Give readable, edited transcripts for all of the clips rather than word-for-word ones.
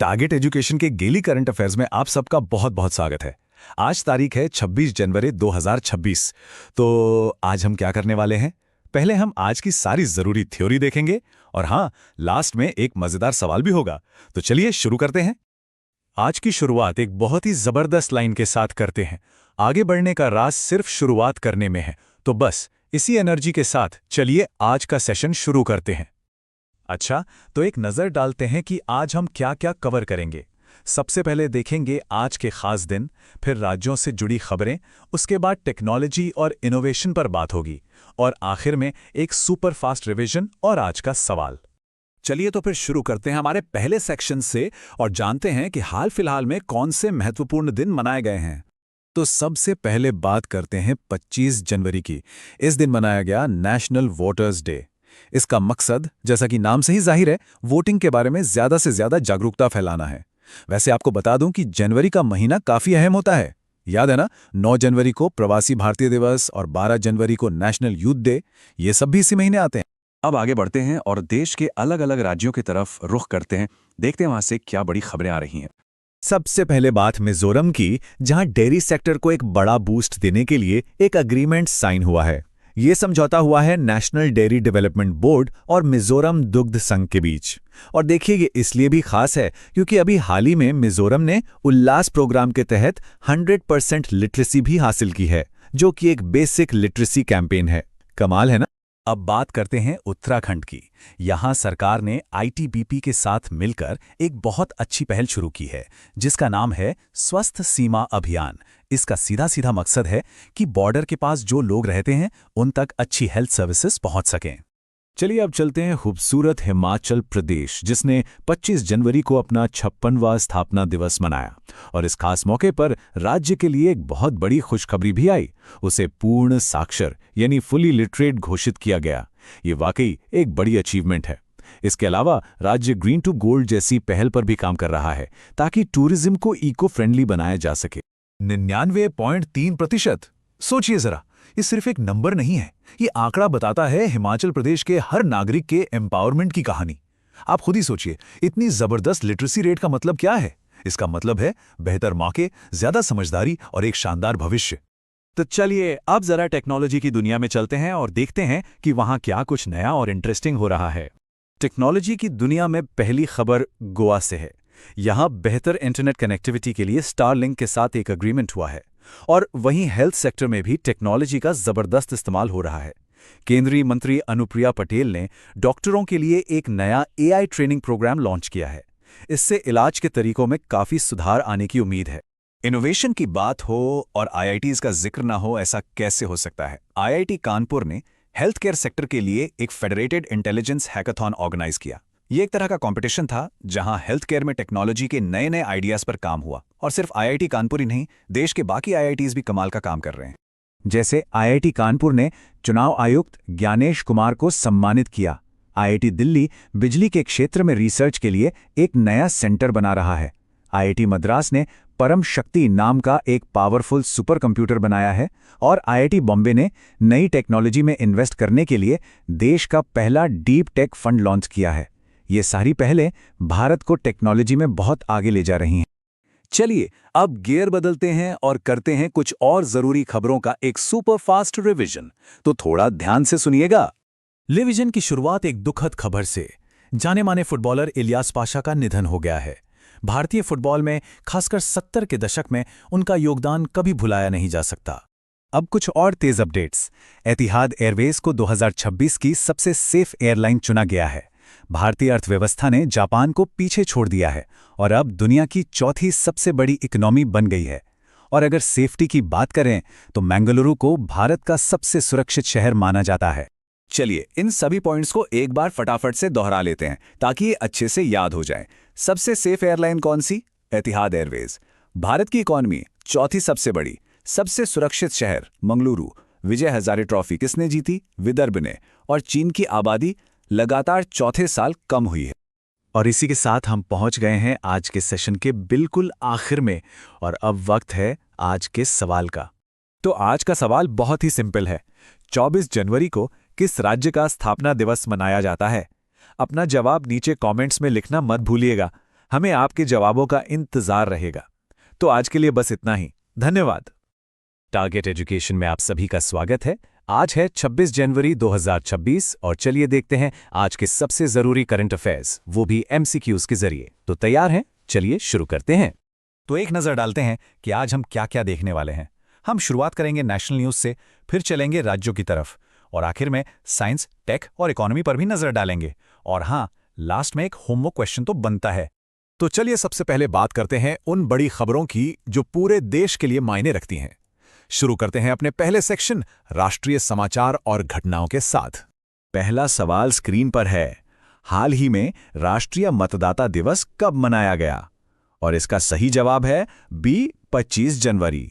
Target education के daily current affairs में आप सबका बहुत बहुत स्वागत है। आज तारीख है 26 जनवरी 2026। तो आज हम क्या करने वाले हैं? पहले हम आज की सारी जरूरी थ्योरी देखेंगे और हाँ, लास्ट में एक मजेदार सवाल भी होगा। तो चलिए शुरू करते हैं। आज की शुरुआत एक बहुत ही जबरदस्त लाइन के साथ करते हैं। आगे बढ़ने का राज सिर्फ शुरुआत करने में है। तो बस इसी एनर्जी के साथ चलिए आज का सेशन शुरू करते हैं। अच्छा, तो एक नज़र डालते हैं कि आज हम क्या क्या कवर करेंगे। सबसे पहले देखेंगे आज के खास दिन, फिर राज्यों से जुड़ी खबरें, उसके बाद टेक्नोलॉजी और इनोवेशन पर बात होगी और आखिर में एक सुपर फास्ट रिवीजन और आज का सवाल। चलिए तो फिर शुरू करते हैं हमारे पहले सेक्शन से और जानते हैं कि हाल फिलहाल में कौन से महत्वपूर्ण दिन मनाए गए हैं। तो सबसे पहले बात करते हैं 25 जनवरी की। इस दिन मनाया गया नेशनल वोटर्स डे। इसका मकसद, जैसा कि नाम से ही जाहिर है, वोटिंग के बारे में ज्यादा से ज्यादा जागरूकता फैलाना है। वैसे आपको बता दूं कि जनवरी का महीना काफी अहम होता है। याद है ना, 9 जनवरी को प्रवासी भारतीय दिवस और 12 जनवरी को नेशनल यूथ डे, ये सब भी इसी महीने आते हैं। अब आगे बढ़ते हैं और देश के अलग अलग राज्यों की तरफ रुख करते हैं। देखते हैं वहां से क्या बड़ी खबरें आ रही हैं। सबसे पहले बात मिजोरम की, जहां डेयरी सेक्टर को एक बड़ा बूस्ट देने के लिए एक अग्रीमेंट साइन हुआ है। ये समझौता हुआ है नेशनल डेयरी डेवलपमेंट बोर्ड और मिजोरम दुग्ध संघ के बीच। और देखिए, ये इसलिए भी खास है क्योंकि अभी हाल ही में मिजोरम ने उल्लास प्रोग्राम के तहत 100% लिटरेसी भी हासिल की है, जो कि एक बेसिक लिटरेसी कैंपेन है। कमाल है ना। अब बात करते हैं उत्तराखंड की। यहाँ सरकार ने आईटीबीपी के साथ मिलकर एक बहुत अच्छी पहल शुरू की है, जिसका नाम है स्वस्थ सीमा अभियान। इसका सीधा सीधा मकसद है कि बॉर्डर के पास जो लोग रहते हैं उन तक अच्छी हेल्थ सर्विसेज पहुंच सकें। चलिए अब चलते हैं खूबसूरत हिमाचल प्रदेश, जिसने 25 जनवरी को अपना 56वां स्थापना दिवस मनाया और इस खास मौके पर राज्य के लिए एक बहुत बड़ी खुशखबरी भी आई। उसे पूर्ण साक्षर यानी फुली लिटरेट घोषित किया गया। ये वाकई एक बड़ी अचीवमेंट है। इसके अलावा राज्य ग्रीन टू गोल्ड जैसी पहल पर भी काम कर रहा है ताकि टूरिज्म को इको फ्रेंडली बनाया जा सके। 99.3%। सोचिए जरा, ये सिर्फ एक नंबर नहीं है, ये आंकड़ा बताता है हिमाचल प्रदेश के हर नागरिक के एम्पावरमेंट की कहानी। आप खुद ही सोचिए, इतनी जबरदस्त लिटरेसी रेट का मतलब क्या है? इसका मतलब है बेहतर मौके, ज्यादा समझदारी और एक शानदार भविष्य। तो चलिए अब जरा टेक्नोलॉजी की दुनिया में चलते हैं और देखते हैं कि वहां क्या कुछ नया और इंटरेस्टिंग हो रहा है। टेक्नोलॉजी की दुनिया में पहली खबर गोवा से है। यहां बेहतर इंटरनेट कनेक्टिविटी के लिए स्टारलिंक के साथ एक एग्रीमेंट हुआ है और वहीं हेल्थ सेक्टर में भी टेक्नोलॉजी का जबरदस्त इस्तेमाल हो रहा है। केंद्रीय मंत्री अनुप्रिया पटेल ने डॉक्टरों के लिए एक नया एआई ट्रेनिंग प्रोग्राम लॉन्च किया है। इससे इलाज के तरीकों में काफी सुधार आने की उम्मीद है। इनोवेशन की बात हो और आईआईटीज का जिक्र ना हो, ऐसा कैसे हो सकता है? आईआईटी कानपुर ने हेल्थ केयर सेक्टर के लिए एक फेडरेटेड इंटेलिजेंस हैकाथॉन ऑर्गेनाइज किया। ये एक तरह का कंपटीशन था जहां हेल्थ केयर में टेक्नोलॉजी के नए नए आइडियाज पर काम हुआ और सिर्फ आईआईटी कानपुर ही नहीं, देश के बाकी आईआईटीज भी कमाल का काम कर रहे हैं। जैसे आईआईटी कानपुर ने चुनाव आयुक्त ज्ञानेश कुमार को सम्मानित किया। आईआईटी दिल्ली बिजली के क्षेत्र में रिसर्च के लिए एक नया सेंटर बना रहा है। आईआईटी मद्रास ने परम शक्ति नाम का एक पावरफुल सुपर कंप्यूटर बनाया है और आईआईटी बॉम्बे ने नई टेक्नोलॉजी में इन्वेस्ट करने के लिए देश का पहला डीप टेक फंड लॉन्च किया है। ये सारी पहलें भारत को टेक्नोलॉजी में बहुत आगे ले जा रही हैं। चलिए अब गियर बदलते हैं और करते हैं कुछ और जरूरी खबरों का एक सुपर फास्ट रिवीजन। तो थोड़ा ध्यान से सुनिएगा। रिवीजन की शुरुआत एक दुखद खबर से। जाने माने फुटबॉलर इलियास पाशा का निधन हो गया है। भारतीय फुटबॉल में खासकर 70 के दशक में उनका योगदान कभी भुलाया नहीं जा सकता। अब कुछ और तेज अपडेट्स। एतिहाद एयरवेज को 2026 की सबसे सेफ एयरलाइन चुना गया है। भारतीय अर्थव्यवस्था ने जापान को पीछे छोड़ दिया है और अब दुनिया की चौथी सबसे बड़ी इकोनॉमी बन गई है। और अगर सेफ्टी की बात करें तो बेंगलुरु को भारत का सबसे सुरक्षित शहर माना जाता है। चलिए इन सभी पॉइंट्स को एक बार फटाफट से दोहरा लेते हैं ताकि ये अच्छे से याद हो जाए। सबसे सेफ एयरलाइन कौन सी? एतिहाद एयरवेज। भारत की इकोनॉमी चौथी सबसे बड़ी। सबसे सुरक्षित शहर मंगलुरु। विजय हजारे ट्रॉफी किसने जीती? विदर्भ ने। और चीन की आबादी लगातार चौथे साल कम हुई है। और इसी के साथ हम पहुंच गए हैं आज के सेशन के बिल्कुल आखिर में और अब वक्त है आज के सवाल का। तो आज का सवाल बहुत ही सिंपल है। 24 जनवरी को किस राज्य का स्थापना दिवस मनाया जाता है? अपना जवाब नीचे कमेंट्स में लिखना मत भूलिएगा। हमें आपके जवाबों का इंतजार रहेगा। तो आज के लिए बस इतना ही। धन्यवाद। टारगेट एजुकेशन में आप सभी का स्वागत है। आज है 26 जनवरी 2026 और चलिए देखते हैं आज के सबसे जरूरी करंट अफेयर्स, वो भी एमसीक्यूज के जरिए। तो तैयार हैं? चलिए शुरू करते हैं। तो एक नज़र डालते हैं कि आज हम क्या क्या देखने वाले हैं। हम शुरुआत करेंगे नेशनल न्यूज़ से, फिर चलेंगे राज्यों की तरफ और आखिर में साइंस, टेक और इकोनॉमी पर भी नज़र डालेंगे। और हाँ, लास्ट में एक होमवर्क क्वेश्चन तो बनता है। तो चलिए सबसे पहले बात करते हैं उन बड़ी खबरों की जो पूरे देश के लिए मायने रखती हैं। शुरू करते हैं अपने पहले सेक्शन, राष्ट्रीय समाचार और घटनाओं के साथ। पहला सवाल स्क्रीन पर है। हाल ही में राष्ट्रीय मतदाता दिवस कब मनाया गया? और इसका सही जवाब है बी, 25 जनवरी।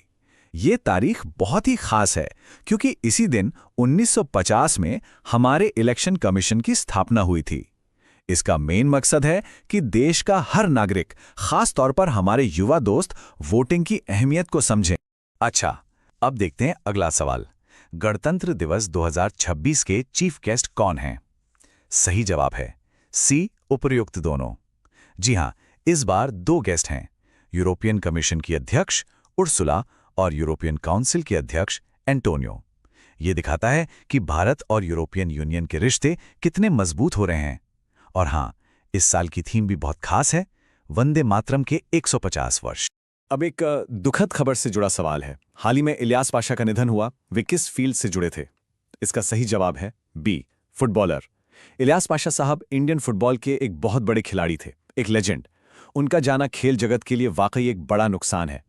ये तारीख बहुत ही खास है क्योंकि इसी दिन 1950 में हमारे इलेक्शन कमीशन की स्थापना हुई थी। इसका मेन मकसद है कि देश का हर नागरिक, खास तौर पर हमारे युवा दोस्त, वोटिंग की अहमियत को समझें। अच्छा, अब देखते हैं अगला सवाल। गणतंत्र दिवस 2026 के चीफ गेस्ट कौन हैं? सही जवाब है सी, उपर्युक्त दोनों। जी हां, इस बार 2 गेस्ट हैं, यूरोपियन कमीशन की अध्यक्ष उर्सुला और यूरोपियन काउंसिल के अध्यक्ष एंटोनियो। ये दिखाता है कि भारत और यूरोपियन यूनियन के रिश्ते कितने मजबूत हो रहे हैं। और हां, इस साल की थीम भी बहुत खास है, वंदे मातरम के 150 वर्ष। अब एक दुखद खबर से जुड़ा सवाल है। हाल ही में इलियास पाशा का निधन हुआ। वे किस फील्ड से जुड़े थे? इसका सही जवाब है बी, फुटबॉलर। इलियास पाशा साहब इंडियन फुटबॉल के एक बहुत बड़े खिलाड़ी थे, एक लेजेंड। उनका जाना खेल जगत के लिए वाकई एक बड़ा नुकसान है।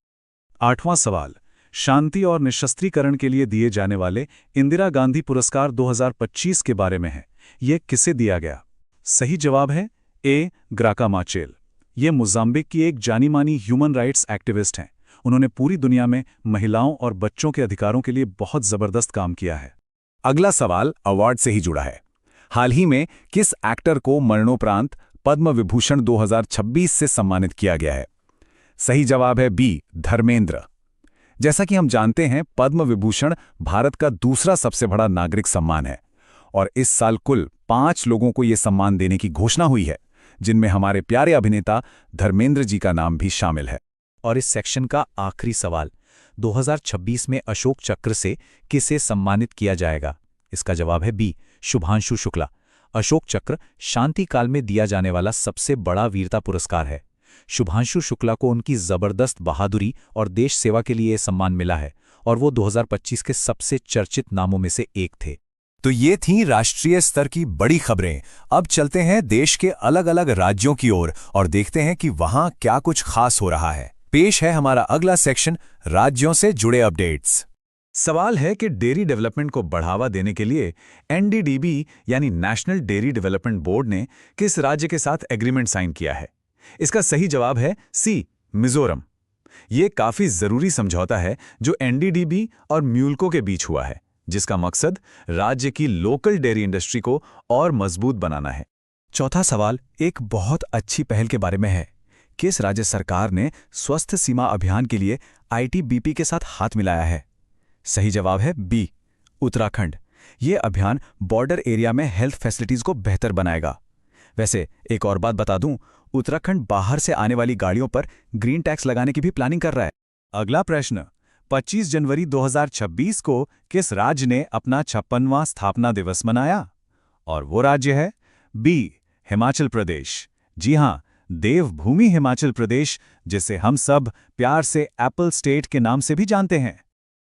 8वां सवाल, शांति और निशस्त्रीकरण के लिए दिए जाने वाले इंदिरा गांधी पुरस्कार 2025 के बारे में है। ये किसे दिया गया? सही जवाब है ए, ग्राका माचेल। ये मोजाम्बिक की एक जानी मानी ह्यूमन राइट्स एक्टिविस्ट हैं। उन्होंने पूरी दुनिया में महिलाओं और बच्चों के अधिकारों के लिए बहुत जबरदस्त काम किया है। अगला सवाल अवार्ड से ही जुड़ा है। हाल ही में किस एक्टर को मरणोपरांत पद्म विभूषण 2026 से सम्मानित किया गया है? सही जवाब है बी, धर्मेंद्र। जैसा कि हम जानते हैं, पद्म विभूषण भारत का दूसरा सबसे बड़ा नागरिक सम्मान है और इस साल कुल 5 लोगों को यह सम्मान देने की घोषणा हुई है, जिनमें हमारे प्यारे अभिनेता धर्मेंद्र जी का नाम भी शामिल है। और इस सेक्शन का आखिरी सवाल, 2026 में अशोक चक्र से किसे सम्मानित किया जाएगा? इसका जवाब है बी, शुभांशु शुक्ला। अशोक चक्र शांति काल में दिया जाने वाला सबसे बड़ा वीरता पुरस्कार है। शुभांशु शुक्ला को उनकी जबरदस्त बहादुरी और देश सेवा के लिए यह सम्मान मिला है और वो 2025 के सबसे चर्चित नामों में से एक थे। तो ये थीं राष्ट्रीय स्तर की बड़ी खबरें। अब चलते हैं देश के अलग अलग राज्यों की ओर और देखते हैं कि वहां क्या कुछ खास हो रहा है। पेश है हमारा अगला सेक्शन, राज्यों से जुड़े अपडेट्स। सवाल है कि डेयरी डेवलपमेंट को बढ़ावा देने के लिए एनडीडीबी यानी नेशनल डेयरी डेवलपमेंट बोर्ड ने किस राज्य के साथ एग्रीमेंट साइन किया है? इसका सही जवाब है सी, मिजोरम। ये काफी जरूरी समझौता है जो एनडीडीबी और म्यूल्को के बीच हुआ है, जिसका मकसद राज्य की लोकल डेयरी इंडस्ट्री को और मजबूत बनाना है। चौथा सवाल एक बहुत अच्छी पहल के बारे में है। किस राज्य सरकार ने स्वस्थ सीमा अभियान के लिए आईटीबीपी के साथ हाथ मिलाया है? सही जवाब है बी, उत्तराखंड। ये अभियान बॉर्डर एरिया में हेल्थ फैसिलिटीज को बेहतर बनाएगा। वैसे एक और बात बता दूं, उत्तराखंड बाहर से आने वाली गाड़ियों पर ग्रीन टैक्स लगाने की भी प्लानिंग कर रहा है। अगला प्रश्न, 25 जनवरी 2026 को किस राज्य ने अपना 56वां स्थापना दिवस मनाया? और वो राज्य है बी, हिमाचल प्रदेश। जी हां, देवभूमि हिमाचल प्रदेश, जिसे हम सब प्यार से एप्पल स्टेट के नाम से भी जानते हैं।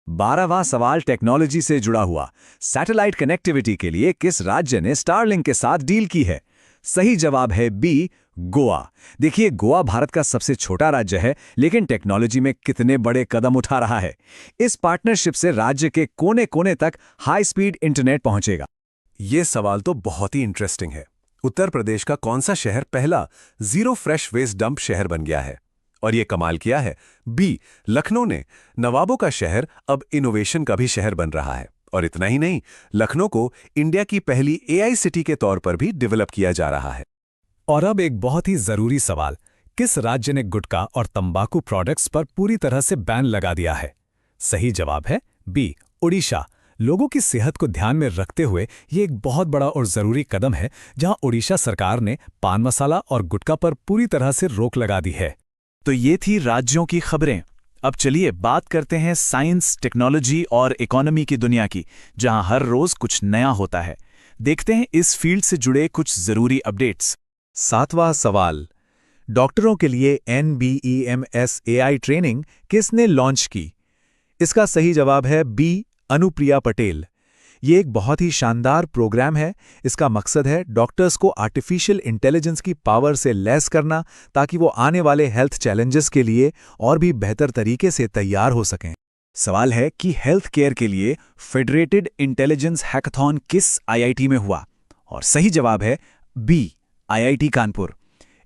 12वां सवाल टेक्नोलॉजी से जुड़ा हुआ। सैटेलाइट कनेक्टिविटी के लिए किस राज्य ने स्टारलिंक के साथ डील की है? सही जवाब है बी, गोवा। देखिए, गोवा भारत का सबसे छोटा राज्य है, लेकिन टेक्नोलॉजी में कितने बड़े कदम उठा रहा है। इस पार्टनरशिप से राज्य के कोने कोने तक हाई स्पीड इंटरनेट पहुंचेगा। ये सवाल तो बहुत ही इंटरेस्टिंग है। उत्तर प्रदेश का कौन सा शहर पहला जीरो फ्रेश वेस्ट डंप शहर बन गया है? और ये कमाल किया है, बी, लखनऊ ने। नवाबों का शहर अब इनोवेशन का भी शहर बन रहा है। और इतना ही नहीं, लखनऊ को इंडिया की पहली एआई सिटी के तौर पर भी डेवलप किया जा रहा है। और अब एक बहुत ही जरूरी सवाल, किस राज्य ने गुटखा और तंबाकू प्रोडक्ट्स पर पूरी तरह से बैन लगा दिया है? सही जवाब है बी, ओडिशा। लोगों की सेहत को ध्यान में रखते हुए ये एक बहुत बड़ा और ज़रूरी कदम है जहां ओडिशा सरकार ने पान मसाला और गुटखा पर पूरी तरह से रोक लगा दी है। तो ये थी राज्यों की खबरें। अब चलिए बात करते हैं साइंस, टेक्नोलॉजी और इकोनॉमी की दुनिया की, जहां हर रोज कुछ नया होता है। देखते हैं इस फील्ड से जुड़े कुछ जरूरी अपडेट्स। 7वां सवाल, डॉक्टरों के लिए NBEMS AI ट्रेनिंग किसने लॉन्च की? इसका सही जवाब है बी, अनुप्रिया पटेल। ये एक बहुत ही शानदार प्रोग्राम है। इसका मकसद है डॉक्टर्स को आर्टिफिशियल इंटेलिजेंस की पावर से लैस करना, ताकि वो आने वाले हेल्थ चैलेंजेस के लिए और भी बेहतर तरीके से तैयार हो सकें। सवाल है कि हेल्थ केयर के लिए फेडरेटेड इंटेलिजेंस हैकाथॉन किस IIT में हुआ? और सही जवाब है बी, IIT कानपुर।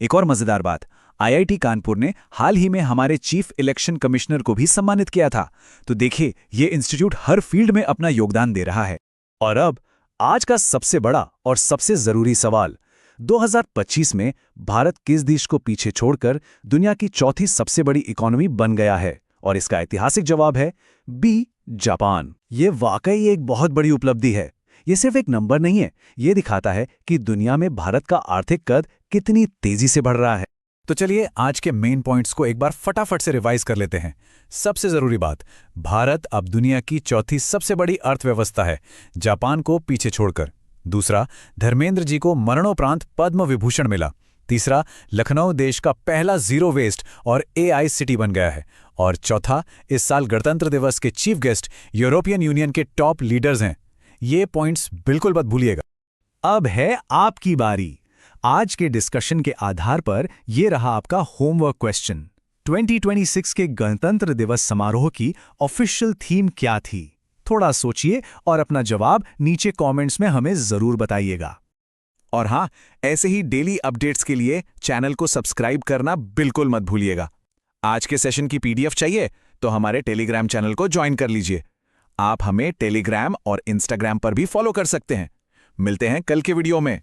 एक और मजेदार बात, IIT कानपुर ने हाल ही में हमारे चीफ इलेक्शन कमिश्नर को भी सम्मानित किया था। तो देखिए, ये इंस्टीट्यूट हर फील्ड में अपना योगदान दे रहा है। और अब आज का सबसे बड़ा और सबसे जरूरी सवाल, 2025 में भारत किस देश को पीछे छोड़कर दुनिया की चौथी सबसे बड़ी इकोनॉमी बन गया है? और इसका ऐतिहासिक जवाब है बी, जापान। ये वाकई एक बहुत बड़ी उपलब्धि है। ये सिर्फ एक नंबर नहीं है, ये दिखाता है कि दुनिया में भारत का आर्थिक कद कितनी तेजी से बढ़ रहा है। तो चलिए आज के मेन पॉइंट्स को एक बार फटाफट से रिवाइज कर लेते हैं। सबसे जरूरी बात, भारत अब दुनिया की चौथी सबसे बड़ी अर्थव्यवस्था है, जापान को पीछे छोड़कर। दूसरा, धर्मेंद्र जी को मरणोपरांत पद्म विभूषण मिला। तीसरा, लखनऊ देश का पहला जीरो वेस्ट और AI सिटी बन गया है। और चौथा, इस साल गणतंत्र दिवस के चीफ गेस्ट यूरोपियन यूनियन के टॉप लीडर्स हैं। ये पॉइंट्स बिल्कुल मत भूलिएगा। अब है आपकी बारी। आज के डिस्कशन के आधार पर यह रहा आपका होमवर्क क्वेश्चन। 2026 के गणतंत्र दिवस समारोह की ऑफिशियल थीम क्या थी? थोड़ा सोचिए और अपना जवाब नीचे कमेंट्स में हमें जरूर बताइएगा। और हाँ, ऐसे ही डेली अपडेट्स के लिए चैनल को सब्सक्राइब करना बिल्कुल मत भूलिएगा। आज के सेशन की PDF चाहिए तो हमारे टेलीग्राम चैनल को ज्वाइन कर लीजिए। आप हमें टेलीग्राम और इंस्टाग्राम पर भी फॉलो कर सकते हैं। मिलते हैं कल के वीडियो में।